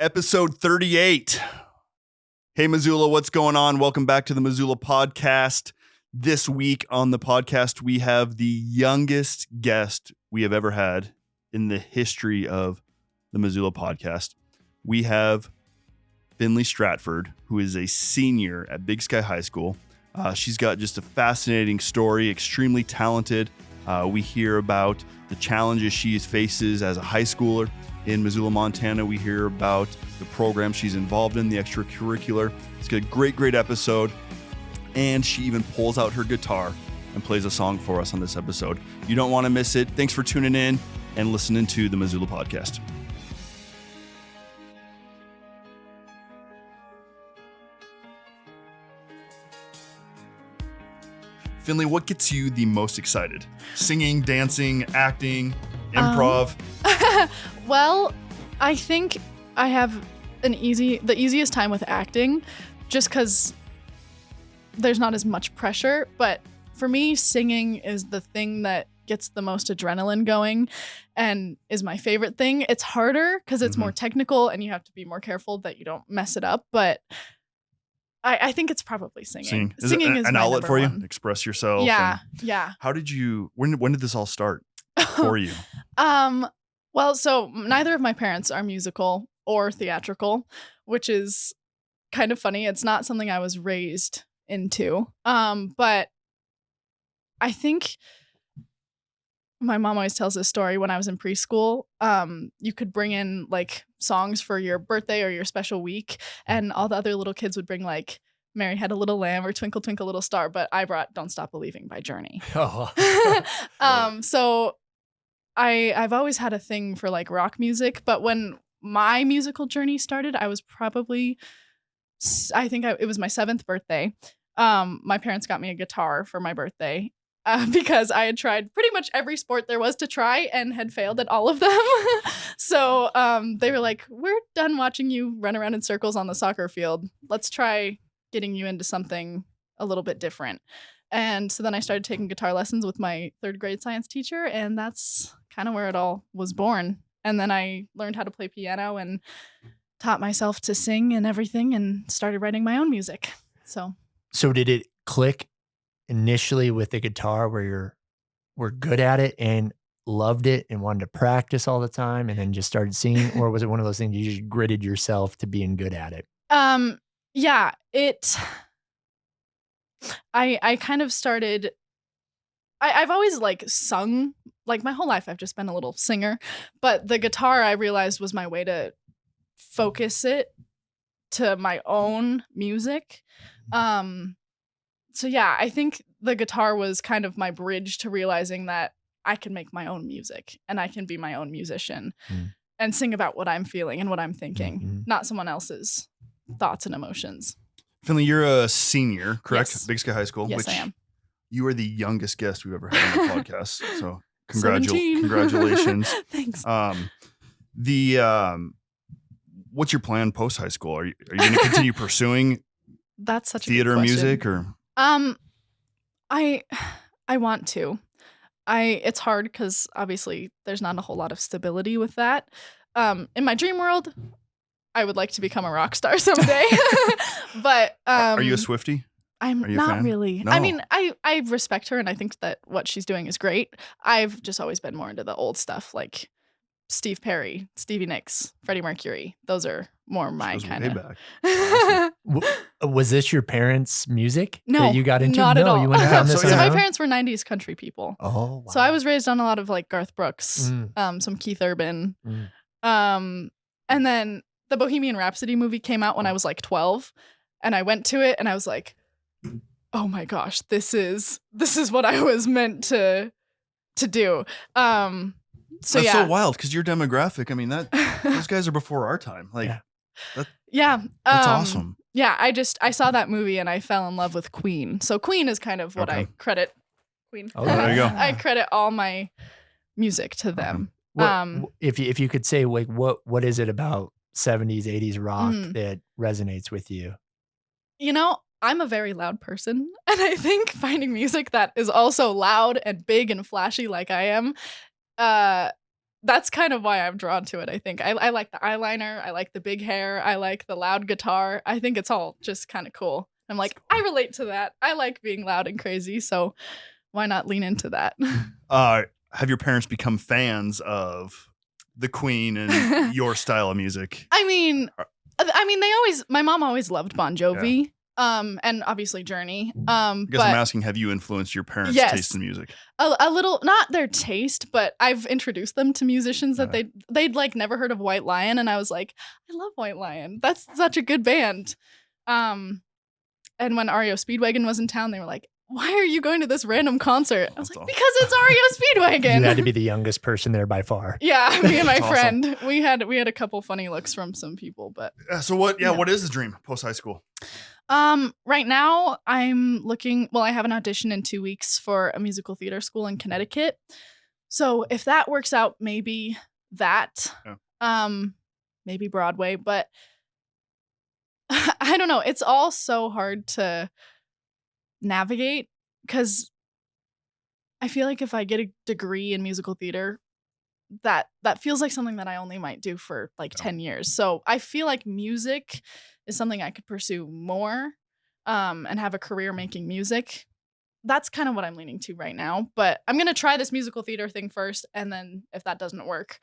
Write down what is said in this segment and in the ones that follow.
Episode 38. Hey, Missoula, what's going on? Welcome back to the Missoula podcast. This week on the podcast, we have the youngest guest we have ever had in the history of the Missoula podcast. We have Finley Stratford, who is a senior at Big Sky High School. She's got just a fascinating story, extremely talented. We hear about the challenges she faces as a high schooler in Missoula, Montana. We hear about the program she's involved in, the extracurricular. It's got a great episode. And she even pulls out her guitar and plays a song for us on this episode. You don't want to miss it. Thanks for tuning in and listening to the Missoula podcast. Finley, what gets you the most excited? Singing, dancing, acting, improv? Well, I think I have the easiest time with acting just because there's not as much pressure. But for me, singing is the thing that gets the most adrenaline going and is my favorite thing. It's harder because it's more technical and you have to be more careful that you don't mess it up. But I think it's probably singing. Singing is an outlet for you. Express yourself. Yeah. How did you? When did this all start for you? Well, so neither of my parents are musical or theatrical, which is kind of funny. It's not something I was raised into. But I think my mom always tells this story. When I was in preschool, you could bring in like songs for your birthday or your special week, and all the other little kids would bring like Mary Had a Little Lamb or Twinkle Twinkle Little Star, but I brought Don't Stop Believing by Journey. So I've always had a thing for like rock music, but when my musical journey started, I was probably, it was my 7th birthday. My parents got me a guitar for my birthday because I had tried pretty much every sport there was to try and had failed at all of them. So they were like, we're done watching you run around in circles on the soccer field. Let's try getting you into something a little bit different. And so then I started taking guitar lessons with my 3rd grade science teacher, and that's kind of where it all was born. And then I learned how to play piano and taught myself to sing and everything and started writing my own music. So did it click initially with the guitar where you were good at it and loved it and wanted to practice all the time and then just started singing? Or was it one of those things you just gritted yourself to being good at it? Yeah, I kind of started, I've always like sung, like my whole life I've just been a little singer, but the guitar I realized was my way to focus it to my own music. So yeah, I think the guitar was kind of my bridge to realizing that I can make my own music and I can be my own musician and sing about what I'm feeling and what I'm thinking, not someone else's thoughts and emotions. Finley, you're a senior, correct? Yes. Big Sky High School. Yes, I am. You are the youngest guest we've ever had on the podcast. So 17. Congratulations. Thanks. What's your plan post high school? Are you going to continue pursuing That's such theater, a good question. music, or? I want to. It's hard because obviously there's not a whole lot of stability with that. In my dream world, I would like to become a rock star someday. But are you a Swiftie? I'm not really. No. I mean, I respect her and I think that what she's doing is great. I've just always been more into the old stuff like Steve Perry, Stevie Nicks, Freddie Mercury. Those are more my kind of. Awesome. Was this your parents' music that you got into? Not at all. You went down this So my parents were 90s country people. Oh, wow. So I was raised on a lot of like Garth Brooks, some Keith Urban. And then the Bohemian Rhapsody movie came out when I was like 12, and I went to it and I was like, oh my gosh, this is what I was meant to do. So that's so wild because your demographic, I mean, those guys are before our time. Like, that's awesome. Yeah, I saw that movie and I fell in love with Queen. So Queen is kind of what I credit. Queen. Oh, there you go. I credit all my music to them. If you could say like what is it about 70s, 80s rock that resonates with you? You know, I'm a very loud person, and I think finding music that is also loud and big and flashy like I am that's kind of why I'm drawn to it. I think I like the eyeliner. I like the big hair. I like the loud guitar. I think it's all just kind of cool. I'm like, I relate to that. I like being loud and crazy. So why not lean into that? Have your parents become fans of the Queen and your style of music? I mean, my mom always loved Bon Jovi. And obviously Journey. I guess I'm asking, have you influenced your parents' taste in music? A little, not their taste, but I've introduced them to musicians that they'd like never heard of White Lion, and I was like, I love White Lion. That's such a good band. And when REO Speedwagon was in town, they were like, why are you going to this random concert? I was like, because it's REO Speedwagon. You had to be the youngest person there by far. Yeah, me and my friend. Awesome. We had a couple funny looks from some people, but so what? Yeah, what is the dream post high school? Right now I'm looking. Well, I have an audition in 2 weeks for a musical theater school in Connecticut. So if that works out, maybe that. Yeah. Maybe Broadway, but I don't know. It's all so hard to navigate because I feel like if I get a degree in musical theater, that feels like something that I only might do for like 10 years. So I feel like music is something I could pursue more and have a career making music. That's kind of what I'm leaning to right now. But I'm going to try this musical theater thing first. And then if that doesn't work,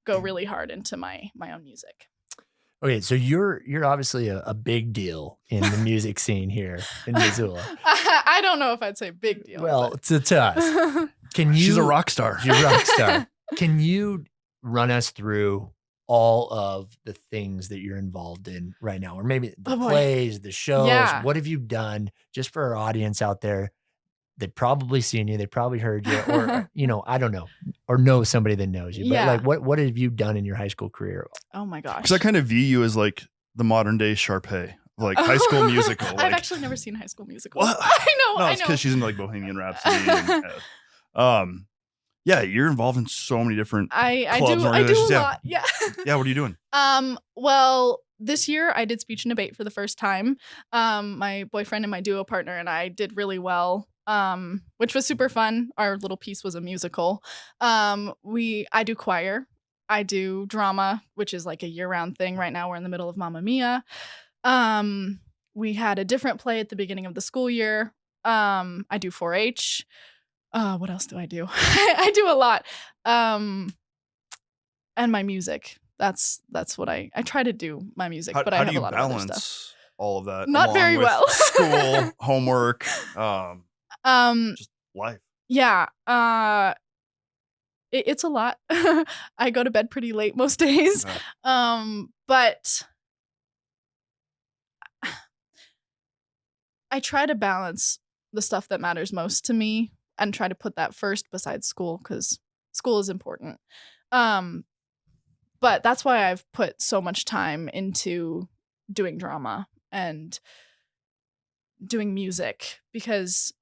go really hard into my own music. Okay, so you're obviously a big deal in the music scene here in Missoula. I don't know if I'd say big deal. Well, to us. She's a rock star. You're a rock star. Can you run us through all of the things that you're involved in right now? Or maybe the plays, the shows. Yeah. What have you done just for our audience out there? They've probably seen you. They probably heard you. Or, I don't know. Or know somebody that knows you. But like, what have you done in your high school career? Oh, my gosh. Because I kind of view you as like the modern day Sharpay. Like High School Musical. I've actually never seen High School Musical. What? I know. No, it's because she's in like Bohemian Rhapsody. And, yeah, you're involved in so many different clubs and organizations. I do a lot. Yeah. Yeah, what are you doing? Well, this year I did speech and debate for the first time. My boyfriend and my duo partner and I did really well, which was super fun. Our little piece was a musical. I do choir. I do drama, which is like a year-round thing. Right now we're in the middle of Mamma Mia. We had a different play at the beginning of the school year. I do 4-H. What else do I do? I do a lot. And my music. That's what I try to do my music, but I have a lot of other stuff. All of that? Not very well. School, homework, just life. Yeah. It's a lot. I go to bed pretty late most days. But I try to balance the stuff that matters most to me and try to put that first besides school, because school is important. But that's why I've put so much time into doing drama and doing music, because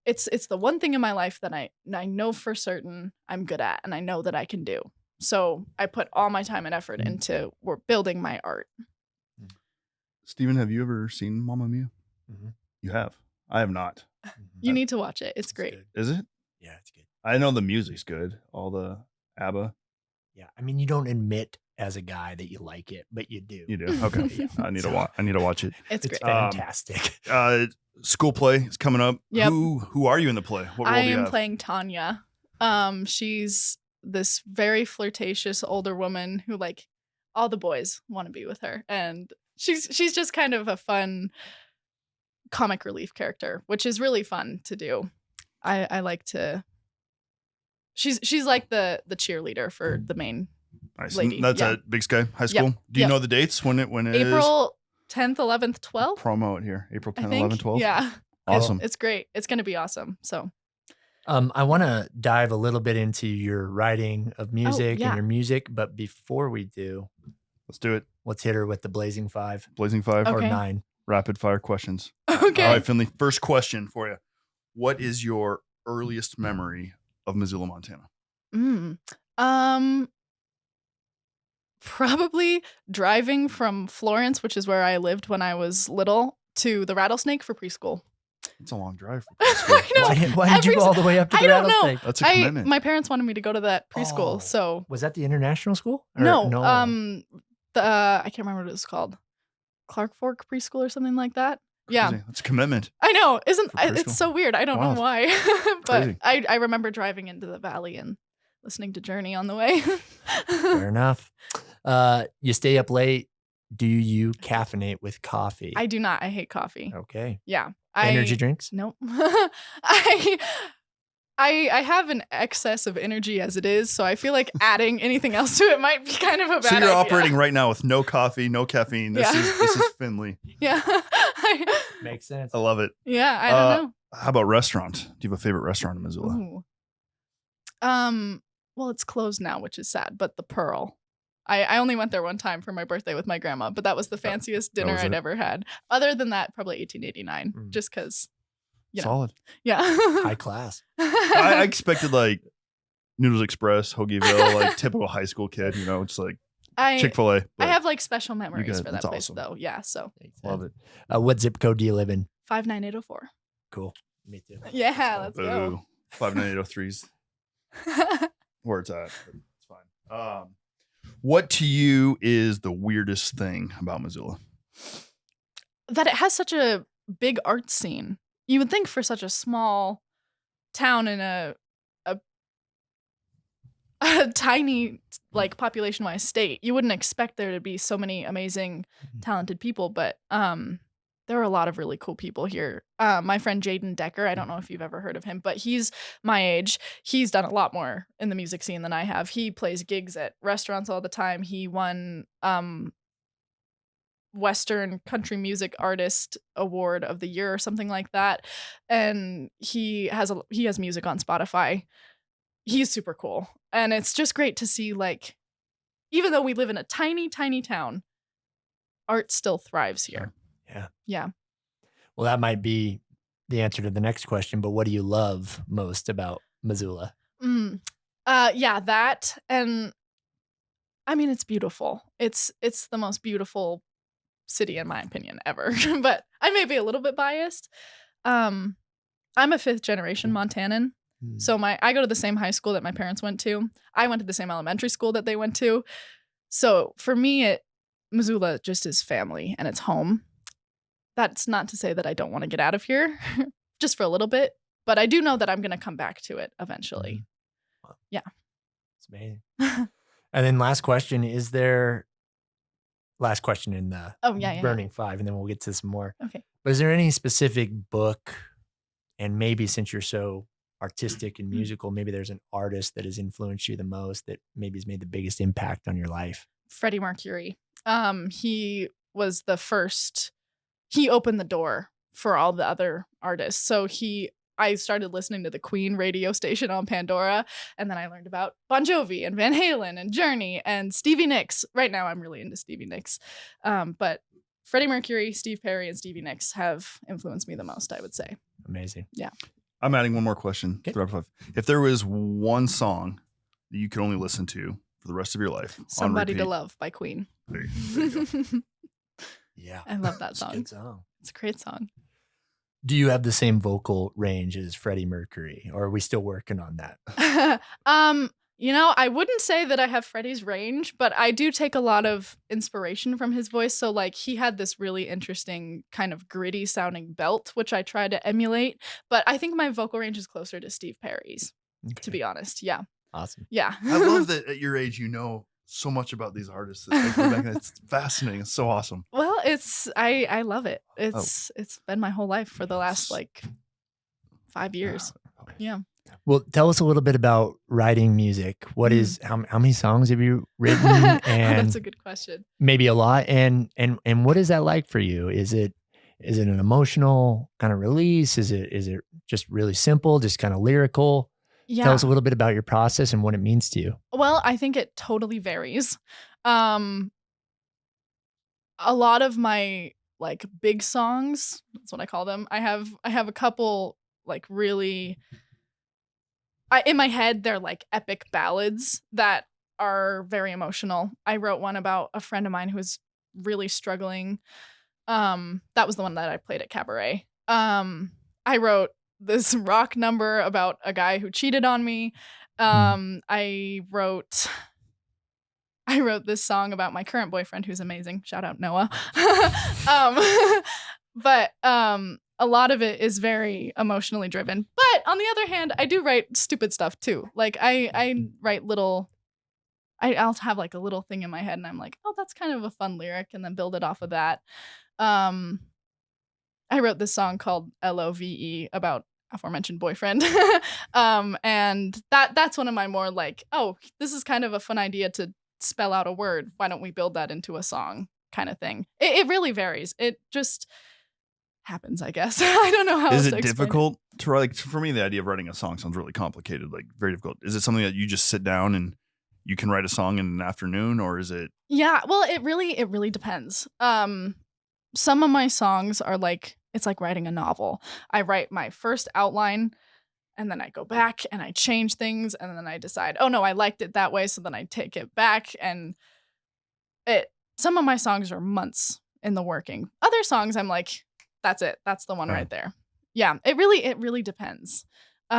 it's the one thing in my life that I know for certain I'm good at and I know that I can do. So I put all my time and effort into building my art. Steven, have you ever seen Mamma Mia? Mm-hmm. You have. I have not. You need to watch it. It's great. Good. Is it? Yeah, it's good. I know the music's good. All the ABBA. Yeah, I mean, you don't admit as a guy that you like it, but you do. You do. Okay. Yeah. I need to watch it. It's great. Fantastic. School play is coming up. Yep. Who are you in the play? What role do you have? I am playing Tanya. She's this very flirtatious older woman who like all the boys want to be with her, and she's just kind of a fun comic relief character, which is really fun to do. I like to. She's like the cheerleader for the main lady. That's at Big Sky High School. Yep. Do you know the dates when it is? April 10th, 11th, 12th. Promo it here. April 10th, 11th, 12th. Yeah. Awesome. It's great. It's going to be awesome. So. I want to dive a little bit into your writing of music and your music, but before we do, let's do it. Let's hit her with the Blazing 5. Blazing 5 or 9. Rapid fire questions. Okay. All right, Finley. First question for you. What is your earliest memory of Missoula, Montana? Probably driving from Florence, which is where I lived when I was little, to the Rattlesnake for preschool. It's a long drive for preschool. I know. Why did you go all the way up to the I don't know. rattlesnake? That's a commitment. My parents wanted me to go to that preschool, Oh. so Was that the international school? Or no. I can't remember what it was called. Clark Fork Preschool or something like that. Yeah. Crazy. That's a commitment. I know. For preschool. It's so weird. I don't Wow. know why. Crazy. But I remember driving into the valley and listening to Journey on the way. Fair enough. You stay up late. Do you caffeinate with coffee? I do not. I hate coffee. Okay. Yeah. Energy drinks? Nope. I have an excess of energy as it is, so I feel like adding anything else to it might be kind of a bad So you're idea. operating right now with no coffee, no caffeine. This is Finley. Yeah. Makes sense. I love it. Yeah, I don't know. How about restaurant? Do you have a favorite restaurant in Missoula? Ooh. Well, it's closed now, which is sad, but the Pearl. I only went there one time for my birthday with my grandma, but that was the fanciest dinner was I'd it? ever had. Other than that, probably 1889, just because, you know. Solid. Yeah. High class. I expected like Noodles Express, Hoagieville, like typical high school kid, you know, it's like Chick-fil-A. I have like special memories good. for that That's place, awesome. though. Yeah, so Makes Love sense. it. What zip code do you live in? 59804. Cool. Me too. Yeah, let's go. Boo. 59803's where it's at. But it's fine. What to you is the weirdest thing about Missoula? That it has such a big art scene. You would think for such a small town in a tiny, like, population-wise state, you wouldn't expect there to be so many amazing, talented people, but there are a lot of really cool people here. My friend Jaden Decker, I don't know if you've ever heard of him, but he's my age. He's done a lot more in the music scene than I have. He plays gigs at restaurants all the time. He won Western Country Music Artist Award of the Year or something like that. And he has music on Spotify. He's super cool. And it's just great to see, like, even though we live in a tiny, tiny town, art still thrives here. Yeah. Yeah. Well, that might be the answer to the next question, but what do you love most about Missoula? Yeah, that. And I mean, it's beautiful. It's the most beautiful city, in my opinion, ever. But I may be a little bit biased. I'm a 5th generation Montanan. So I go to the same high school that my parents went to. I went to the same elementary school that they went to. So for me, Missoula just is family and it's home. That's not to say that I don't want to get out of here just for a little bit, but I do know that I'm going to come back to it eventually. Wow. Yeah. It's amazing. And then last question in the Burning 5, and then we'll get to some more. Okay. But is there any specific book, and maybe since you're so artistic and musical, maybe there's an artist that has influenced you the most, that maybe has made the biggest impact on your life? Freddie Mercury. He was the first. He opened the door for all the other artists. So I started listening to the Queen radio station on Pandora, and then I learned about Bon Jovi and Van Halen and Journey and Stevie Nicks. Right now I'm really into Stevie Nicks. But Freddie Mercury, Steve Perry, and Stevie Nicks have influenced me the most, I would say. Amazing. Yeah. I'm adding one more question. Okay. To Rapid Five. If there was one song that you could only listen to for the rest of your life, Somebody on to repeat, Love by Queen. there you go. Yeah. I love that It's a song. good song. It's a great song. Do you have the same vocal range as Freddie Mercury, or are we still working on that? I wouldn't say that I have Freddie's range, but I do take a lot of inspiration from his voice. So, like, he had this really interesting kind of gritty sounding belt, which I try to emulate. But I think my vocal range is closer to Steve Perry's, to be honest. Yeah. Awesome. Yeah. I love that at your age, you know so much about these artists. It's fascinating. It's so awesome. Well, I love it. It's been my whole life for the last 5 years. Yeah. Well, tell us a little bit about writing music. What is how many songs have you written? And that's a good question. maybe a lot. And what is that like for you? Is it an emotional kind of release? Is it just really simple, just kind of lyrical? Yeah. Tell us a little bit about your process and what it means to you. Well, I think it totally varies. A lot of my big songs, that's what I call them. I have a couple really in my head, they're epic ballads that are very emotional. I wrote one about a friend of mine who was really struggling. That was the one that I played at Cabaret. I wrote this rock number about a guy who cheated on me. I wrote this song about my current boyfriend who's amazing. Shout out Noah. But a lot of it is very emotionally driven. But on the other hand, I do write stupid stuff too. Like I write little. I'll have like a little thing in my head, and I'm like, oh, that's kind of a fun lyric, and then build it off of that. I wrote this song called LOVE about aforementioned boyfriend. And that's one of my more like, oh, this is kind of a fun idea to spell out a word. Why don't we build that into a song kind of thing? It really varies. It just happens, I guess. I don't know how Is else to it explain difficult to write? Like, for me, the idea of writing a song sounds really complicated, like very difficult. Is it something that you just sit down and you can write a song in an afternoon, or is it? Yeah, well, it really depends. Some of my songs are like, it's like writing a novel. I write my first outline, and then I go back and I change things, and then I decide, oh no, I liked it that way, so then I take it back. And some of my songs are months in the working. Other songs I'm like, that's it. That's the one right there. Yeah, it really depends. Is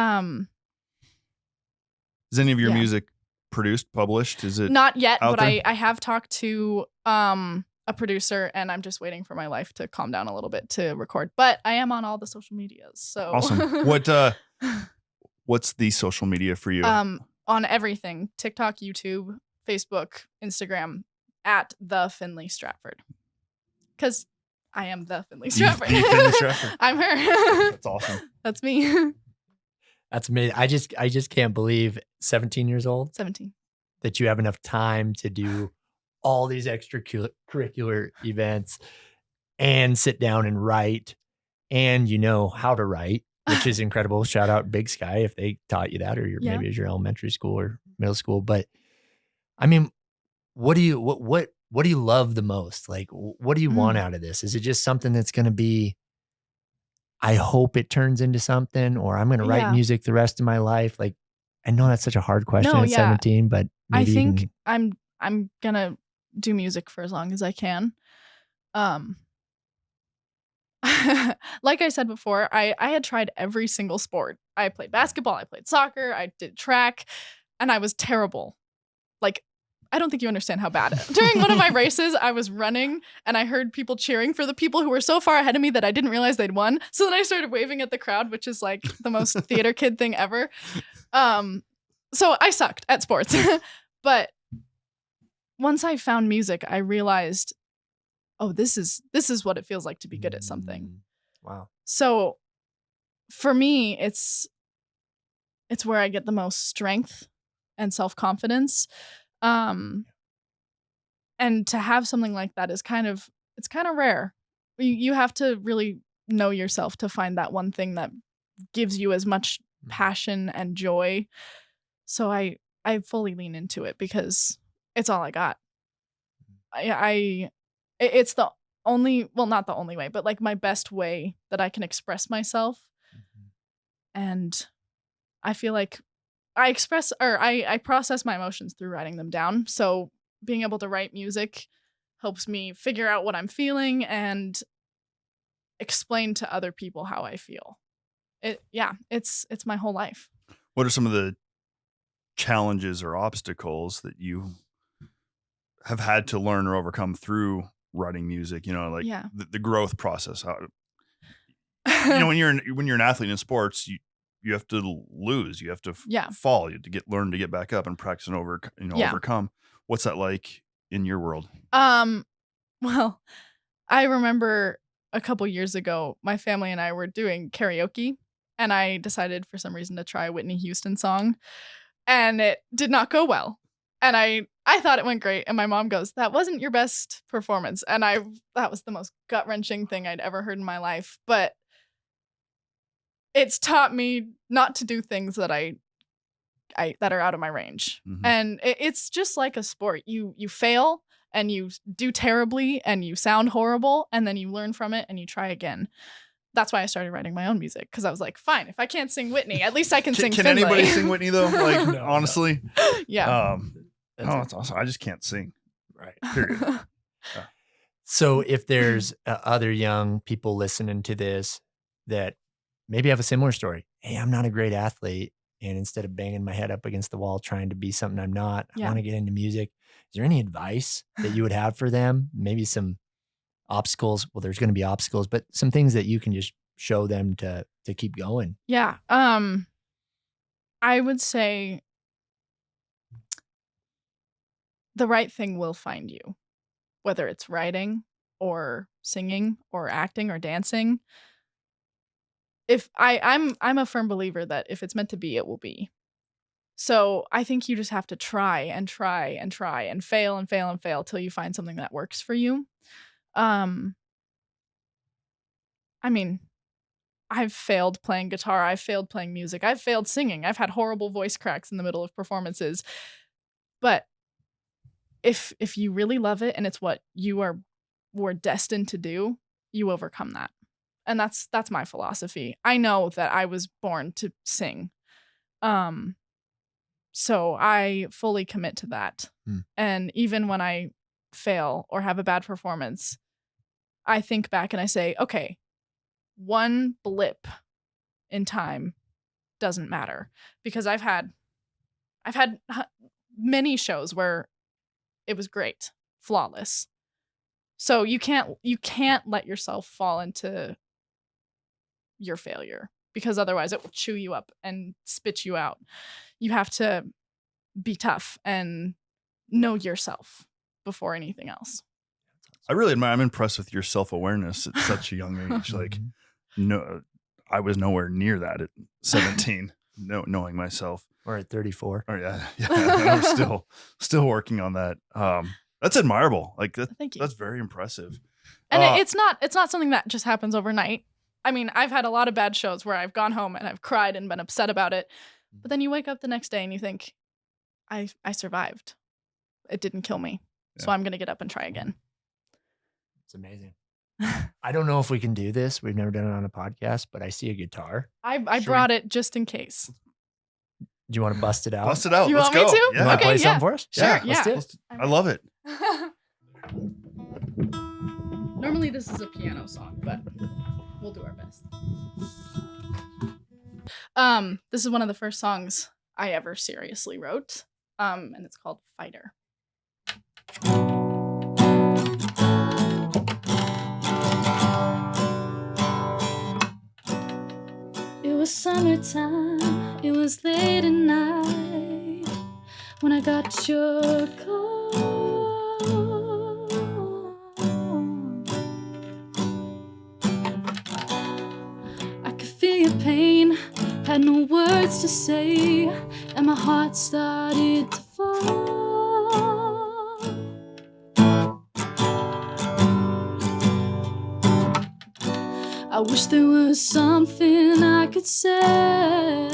any of your music produced, published? Is it not yet? But there? I have talked to a producer, and I'm just waiting for my life to calm down a little bit to record. But I am on all the social medias. So awesome. What's the social media for you? On everything: TikTok, YouTube, Facebook, Instagram, at the Finley Stratford. Because I am the Finley Stratford. The Finley Stratford. I'm her. That's awesome. That's me. That's amazing. I just can't believe 17 years old. 17. That you have enough time to do all these extracurricular events and sit down and write, and you know how to write, which is incredible. Shout out Big Sky if they taught you that, or maybe it was your elementary school or middle school. But I mean, what do you love the most? Like, what do you want out of this? Is it just something that's going to be, I hope it turns into something, or I'm going to write music the rest of my life? Like, I know that's such a hard question at 17, but maybe I think I'm going to do music for as long as I can. Like I said before, I had tried every single sport. I played basketball, I played soccer, I did track, and I was terrible. Like, I don't think you understand how bad. During one of my races, I was running and I heard people cheering for the people who were so far ahead of me that I didn't realize they'd won. So then I started waving at the crowd, which is like the most theater kid thing ever. So I sucked at sports. But once I found music, I realized, oh, this is what it feels like to be good at something. Wow. So for me, it's where I get the most strength and self-confidence. And to have something like that is kind of rare. You have to really know yourself to find that one thing that gives you as much passion and joy. So I fully lean into it because it's all I got. It's the only, well, not the only way, but like my best way that I can express myself. And I feel like I process my emotions through writing them down. So being able to write music helps me figure out what I'm feeling and explain to other people how I feel. It's my whole life. What are some of the challenges or obstacles that you have had to learn or overcome through writing music? You know, like the growth process. When you're an athlete in sports, you have to lose, you have to fall, you have to learn to get back up and practice and overcome. What's that like in your world? Well, I remember a couple years ago, my family and I were doing karaoke, and I decided for some reason to try a Whitney Houston song, and it did not go well. And I thought it went great, and my mom goes, "That wasn't your best performance." And that was the most gut-wrenching thing I'd ever heard in my life. But it's taught me not to do things that that are out of my range. Mm-hmm. And it's just like a sport. You fail and you do terribly and you sound horrible, and then you learn from it and you try again. That's why I started writing my own music, because I was like, fine, if I can't sing Whitney, at least I can sing Finley. Can anybody sing Whitney though? Like, no, honestly? Yeah. That's awesome. I just can't sing. Right. Period. So if there's other young people listening to this that maybe have a similar story. Hey, I'm not a great athlete. And instead of banging my head up against the wall, trying to be something I'm not, I Yeah. want to get into music. Is there any advice that you would have for them? Maybe some obstacles. Well, there's going to be obstacles, but some things that you can just show them to keep going. Yeah. I would say the right thing will find you, whether it's writing or singing or acting or dancing. If I'm a firm believer that if it's meant to be, it will be. So I think you just have to try and try and try and fail and fail and fail till you find something that works for you. I mean, I've failed playing guitar. I've failed playing music. I've failed singing. I've had horrible voice cracks in the middle of performances. But if you really love it and it's what you were destined to do, you overcome that. And that's my philosophy. I know that I was born to sing. So I fully commit to that. And even when I fail or have a bad performance, I think back and I say, okay, one blip in time doesn't matter, because I've had many shows where it was great, flawless. So you can't let yourself fall into your failure, because otherwise it will chew you up and spit you out. You have to be tough and know yourself before anything else. I really admire. I'm impressed with your self-awareness at such a young age. Like, no, I was nowhere near that at 17. Knowing myself. Or at 34. Oh yeah. I'm still working on that. That's admirable. Like Thank you. That's very impressive. And it's not something that just happens overnight. I mean, I've had a lot of bad shows where I've gone home and I've cried and been upset about it. But then you wake up the next day and you think, I survived. It didn't kill me. Yeah. So I'm going to get up and try again. It's amazing. I don't know if we can do this. We've never done it on a podcast, but I see a guitar. I brought it just in case. Do you want to bust it out? Bust it out. You Let's want go. me to? Yeah. You want to play something for us? Sure. Let's do it. I love it. Normally this is a piano song, but we'll do our best. This is one of the first songs I ever seriously wrote. And it's called Fighter. It was summertime, it was late at night when I got your call. I could feel your pain, had no words to say, and my heart started to fall. I wish there was something I could say,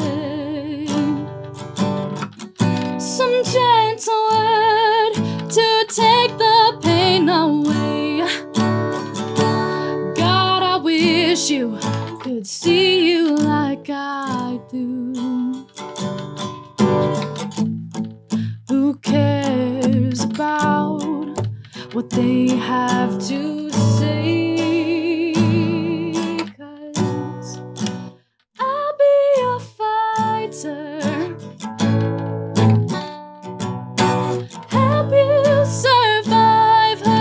some gentle word to take the pain away. God, I wish you could see you like I do. Who cares about what they have to say? Help you survive her,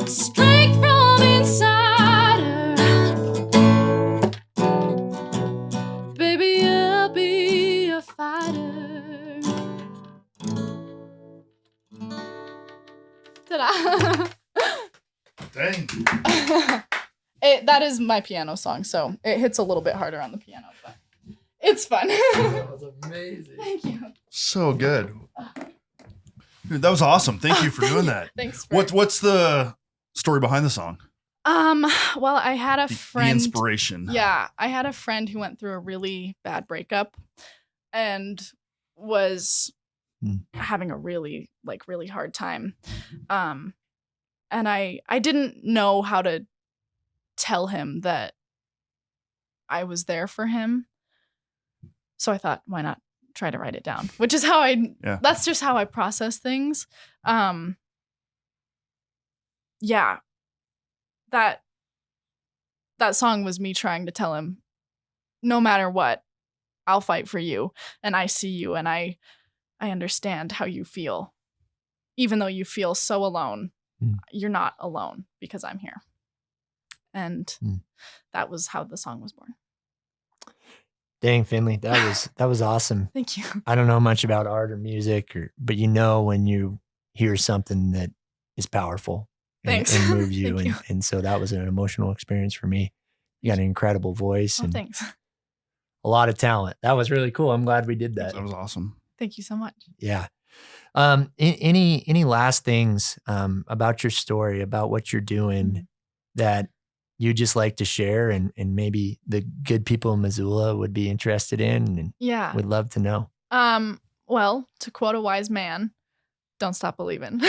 strength from inside her. Baby, I'll be a fighter. Ta-da! Dang. That is my piano song, so it hits a little bit harder on the piano, but it's fun. That was amazing. Thank you. So good. Dude, that was awesome. Thank you for doing that. Thanks. What's the story behind the song? Well, I had a friend. The inspiration. Yeah, I had a friend who went through a really bad breakup and was having a really hard time. And I didn't know how to tell him that I was there for him. So I thought, why not try to write it down? Which is how that's just how I process things. Yeah. That that song was me trying to tell him, no matter what, I'll fight for you. And I see you and I understand how you feel. Even though you feel so alone, you're not alone because I'm here. And that was how the song was born. Dang, Finley, that was awesome. Thank you. I don't know much about art or music, but you know when you hear something that is powerful and moves you. And so that was an emotional experience for me. You got an incredible voice and thanks. A lot of talent. That was really cool. I'm glad we did that. That was awesome. Thank you so much. Yeah. Any last things about your story, about what you're doing that you just like to share and maybe the good people in Missoula would be interested in and would love to know? Well, to quote a wise man, don't stop believing.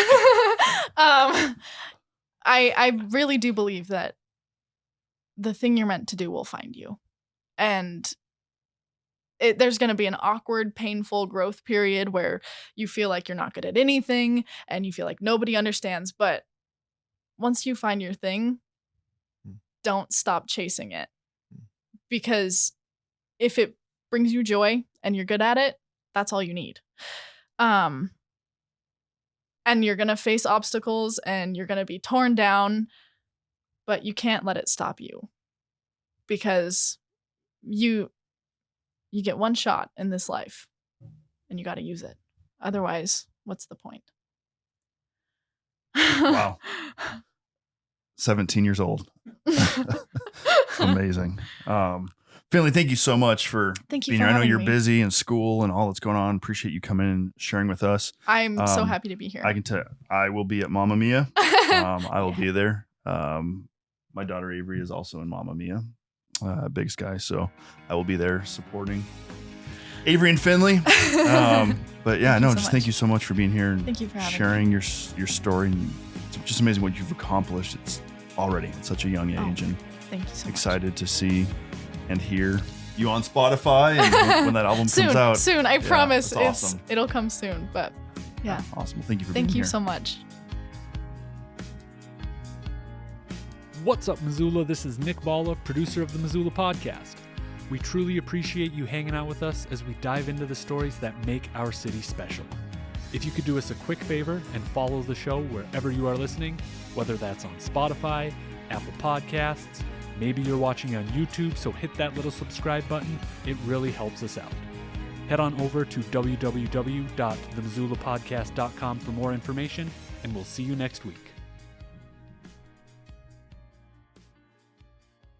I really do believe that the thing you're meant to do will find you. And there's going to be an awkward, painful growth period where you feel like you're not good at anything and you feel like nobody understands. But once you find your thing, don't stop chasing it. Because if it brings you joy and you're good at it, that's all you need. And you're going to face obstacles and you're going to be torn down, but you can't let it stop you. Because you get one shot in this life and you got to use it. Otherwise, what's the point? Wow. 17 years old. Amazing. Finley, thank you so much for being here. I know you're busy in school and all that's going on. Appreciate you coming in and sharing with us. I'm so happy to be here. I can tell I will be at Mamma Mia. I will be there. My daughter Avery is also in Mamma Mia. Big Sky, so I will be there supporting Avery and Finley. But yeah, thank you so much for being here and thank you for sharing your story. And it's just amazing what you've accomplished. It's already at such a young age, and thank you so excited much. To see and hear you on Spotify and when that album comes out. Soon, I promise. That's awesome. It'll come soon. But yeah, awesome. Well, thank you for being here. Thank you so much. What's up, Missoula? This is Nick Balla, producer of the Missoula Podcast. We truly appreciate you hanging out with us as we dive into the stories that make our city special. If you could do us a quick favor and follow the show wherever you are listening, whether that's on Spotify, Apple Podcasts, maybe you're watching on YouTube, so hit that little subscribe button. It really helps us out. Head on over to www.themissoulapodcast.com for more information, and we'll see you next week.